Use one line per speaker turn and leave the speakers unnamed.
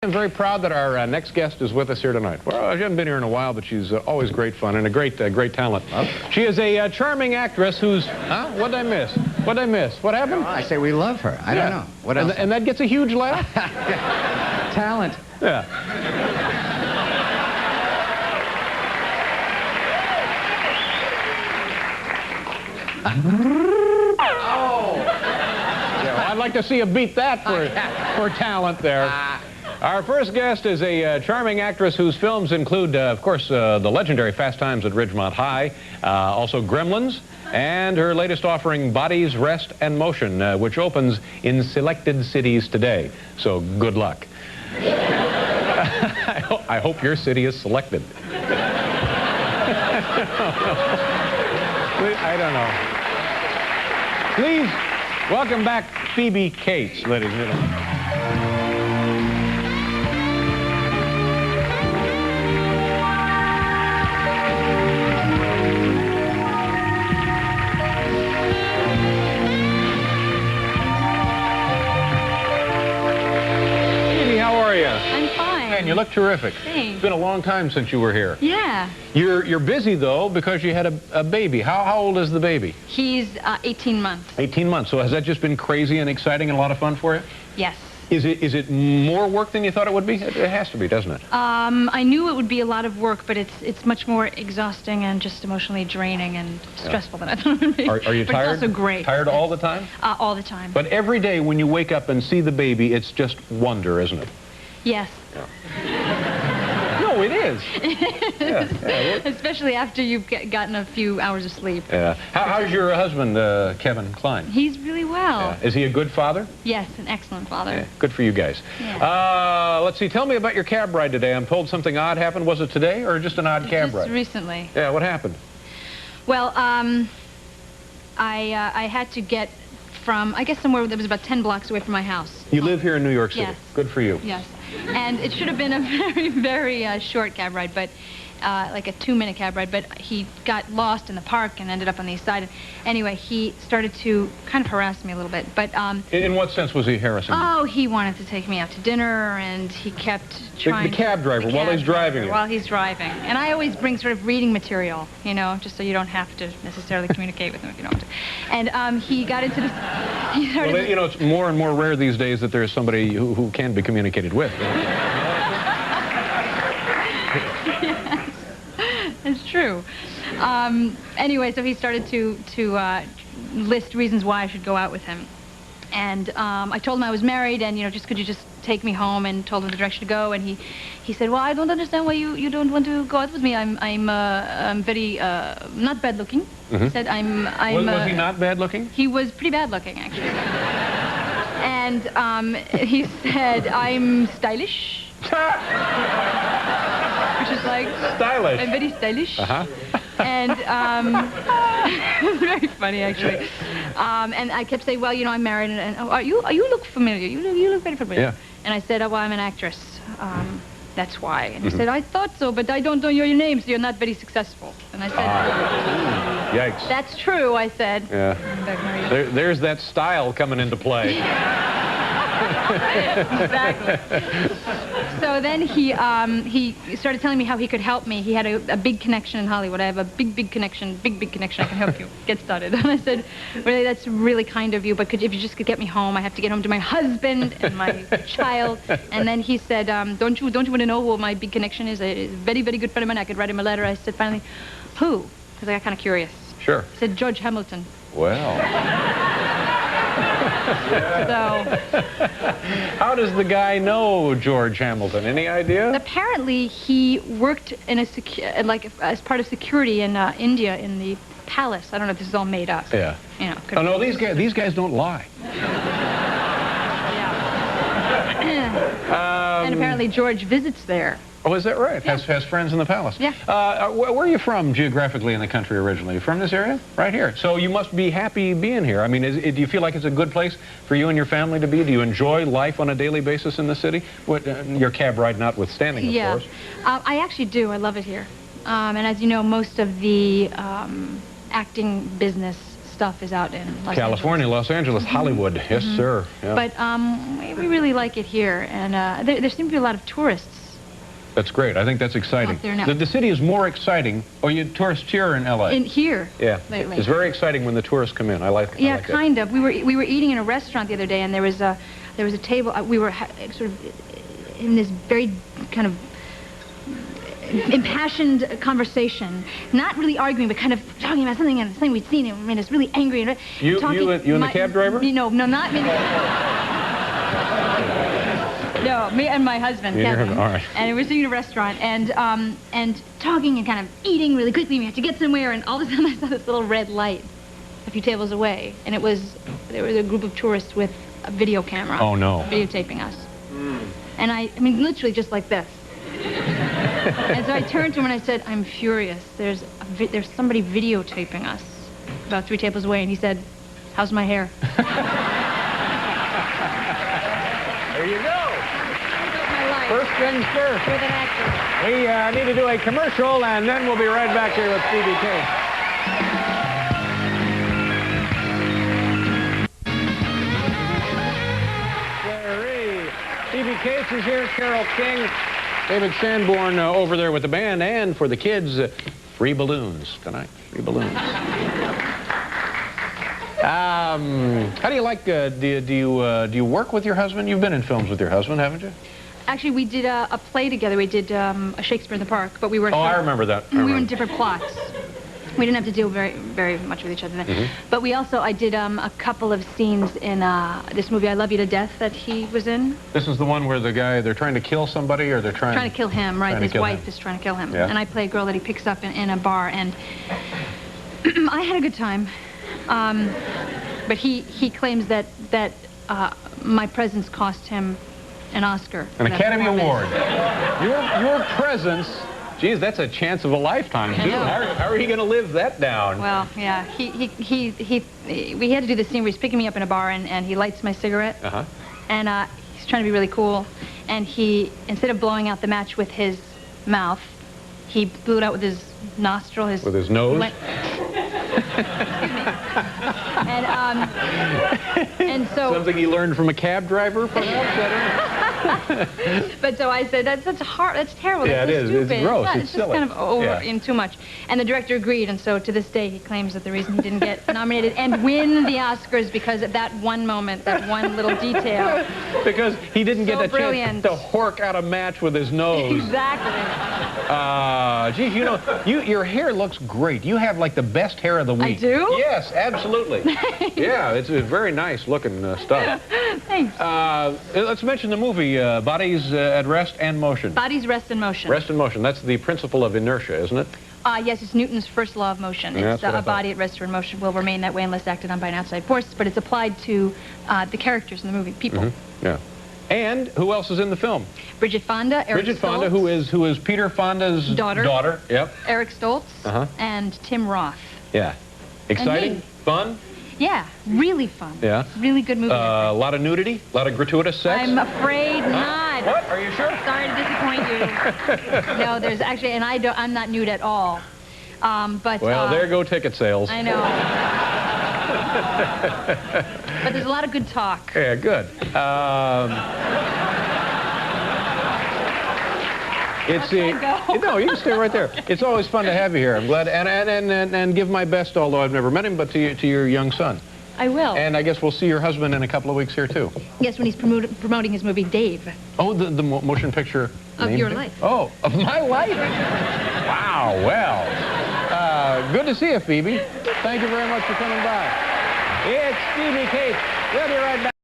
I'm very proud that our next guest is with us here tonight. Well, she hasn't been here in a while, but she's always great fun and a great talent. She is a charming actress who's... What'd I miss? What'd I miss? What happened?
I say we love her. I don't know. What else?
And that gets a huge laugh?
Talent.
Yeah.
Oh!
Yeah, well, I'd like to see you beat that for talent there. Our first guest is a charming actress whose films include, of course, the legendary Fast Times at Ridgemont High, also Gremlins, and her latest offering, Bodies, Rest, and Motion, which opens in selected cities today. So good luck. I hope your city is selected. I don't know. Please welcome back Phoebe Cates, ladies and gentlemen. You look terrific.
Thanks.
It's been a long time since you were here.
Yeah.
You're busy, though, because you had a baby. How old is the baby?
He's 18 months.
18 months. So has that just been crazy and exciting and a lot of fun for you?
Yes.
Is it more work than you thought it would be? It has to be, doesn't it?
I knew it would be a lot of work, but it's much more exhausting and just emotionally draining and stressful than I thought it would be.
Are you
but
tired?
It's also great.
Tired all the time?
All the time.
But every day when you wake up and see the baby, it's just wonder, isn't it?
Yes.
Yeah. No, it is. Yeah.
Especially after you've gotten a few hours of sleep.
Yeah. How's your husband, Kevin Klein?
He's really well.
Yeah. Is he a good father?
Yes, an excellent father.
Yeah. Good for you guys.
Yeah.
Let's see. Tell me about your cab ride today. I'm told something odd happened. Was it today or just an odd cab ride?
Just recently.
Yeah. What happened?
Well, I had to get from, I guess, somewhere that was about 10 blocks away from my house.
You live here in New York City.
Yes.
Good for you.
Yes. And it should have been a very, very short cab ride, but like a 2-minute cab ride, but he got lost in the park and ended up on the east side. Anyway, he started to kind of harass me a little bit, but...
In what sense was he harassing you?
Oh, he wanted to take me out to dinner, and he kept trying...
The cab driver, while he's driving you?
While he's driving. And I always bring sort of reading material, you know, just so you don't have to necessarily communicate with him if you don't want to. And he got into this...
Well, you know, it's more and more rare these days that there's somebody who can be communicated with.
It's true. Anyway, so he started to list reasons why I should go out with him. And I told him I was married, and, you know, could you just take me home, and told him the direction to go. And he said, well, I don't understand why you don't want to go out with me. I'm very not bad looking.
Mm-hmm.
He said,
Was he not bad looking?
He was pretty bad looking, actually. And he said, I'm stylish. Which is like...
Stylish.
I'm very stylish.
Uh-huh.
And it's very funny, actually. And I kept saying, well, you know, I'm married, and you look familiar. You look very familiar.
Yeah.
And I said, oh, well, I'm an actress. That's why. And he said, I thought so, but I don't know your name, so you're not very successful. And I said,
yikes.
That's true, I said.
Yeah. There's that style coming into play.
Exactly. So then he started telling me how he could help me. He had a big connection in Hollywood. I have a big connection. I can help you get started. And I said, really, that's really kind of you, but if you just could get me home, I have to get home to my husband and my child. And then he said, don't you want to know who my big connection is? A very, very good friend of mine. I could write him a letter. I said, finally, who? Because I got kind of curious.
Sure.
He said, George Hamilton.
Well.
So,
how does the guy know George Hamilton? Any idea?
Apparently, he worked in as part of security in India in the palace. I don't know if this is all made up.
Yeah.
You know.
Oh no, these guys don't lie.
Yeah. And apparently, George visits there.
Oh, is that right?
Yeah.
Has friends in the palace?
Yeah.
Where are you from geographically in the country originally? You from this area? Right here. So you must be happy being here. I mean, do you feel like it's a good place for you and your family to be? Do you enjoy life on a daily basis in the city? Your cab ride notwithstanding, of course.
I actually do. I love it here. And as you know, most of the acting business stuff is out in
California, Los Angeles, Hollywood. Yes, sir. Yeah.
But we really like it here, and there seem to be a lot of tourists.
That's great. I think that's exciting.
Out there now.
The city is more exciting. Oh, you tourists here in L.A.?
In here.
Yeah.
Lately.
It's very exciting when the tourists come in. I like
Yeah,
I like
kind of. We were eating in a restaurant the other day, and there was a table. We were sort of in this very kind of impassioned conversation, not really arguing, but kind of talking about something we'd seen, and it made us really angry. And
You and the cab driver?
No, not me. No, me and my husband, Kevin.
All right.
And we were sitting in a restaurant and talking and kind of eating really quickly. We had to get somewhere, and all of a sudden I saw this little red light a few tables away, and there was a group of tourists with a video camera.
Oh no.
Videotaping us. And I mean, literally just like this. And so I turned to him and I said, "I'm furious. There's somebody videotaping us about 3 tables away." And he said, "How's my hair?"
There you go.
My life.
First things first.
With an actor.
We need to do a commercial, and then we'll be right back here with Phoebe Cates. Phoebe Cates is here, Carole King, David Sanborn over there with the band, and for the kids, free balloons tonight. Free balloons. How do you like? Do you work with your husband? You've been in films with your husband, haven't you?
Actually, we did a play together. We did a Shakespeare in the Park, but we were.
Oh, I remember that.
We were in different plots. We didn't have to deal very much with each other then. But I did a couple of scenes in this movie, I Love You to Death, that he was in.
This is the one where they're trying to kill somebody, or they're trying
to kill him, right? His wife is trying to kill him.
Yeah.
And I play a girl that he picks up in a bar, and I had a good time. But he claims that my presence cost him an Oscar.
An Academy Award. Your presence. Geez, that's a chance of a lifetime, too. How are you going to live that down?
Well, yeah. We had to do this scene where he's picking me up in a bar, and he lights my cigarette. And he's trying to be really cool. And instead of blowing out the match with his mouth, he blew it out with his nostril.
With his nose?
Excuse me. And so...
Something he learned from a cab driver, perhaps?
But so I said, that's terrible.
Yeah,
that's
it is.
Stupid.
It's gross.
It's
silly.
just kind of over in too much. And the director agreed, and so to this day he claims that the reason he didn't get nominated and win the Oscars because of that one moment, that one little detail.
Because he didn't get a
brilliant.
chance to hork out a match with his nose.
Exactly.
Geez, your hair looks great. You have like the best hair of the week.
I do?
Yes, absolutely. Yeah, it's very nice looking stuff.
Thanks.
Let's mention the movie, Bodies at Rest and Motion.
Bodies, Rest, and Motion.
Rest and motion. That's the principle of inertia, isn't it?
Yes, it's Newton's first law of motion.
Yeah,
It's a body at rest or in motion will remain that way unless acted on by an outside force, but it's applied to the characters in the movie, people.
Yeah. And who else is in the film?
Bridget Fonda, Eric
Bridget
Stoltz,
Fonda, who is Peter Fonda's
daughter.
Yep.
Eric Stoltz, and Tim Roth.
Yeah. Exciting?
me.
Fun?
Yeah, really fun.
Yeah.
Really good movie.
A lot of nudity? A lot of gratuitous sex?
I'm afraid not.
What? Are you sure?
Sorry to disappoint you. No, there's actually, and I'm not nude at all. But
well, there go ticket sales.
I know. But there's a lot of good talk.
Yeah, good. No, you can stay right there. It's always fun to have you here. I'm glad, and give my best, although I've never met him, but to your young son.
I will.
And I guess we'll see your husband in a couple of weeks here too.
Yes, when he's promoting his movie Dave.
Oh, the motion picture
of your life.
Oh, of my life. Wow. Well, good to see you, Phoebe. Thank you very much for coming by. It's Phoebe Cates. We'll be right back.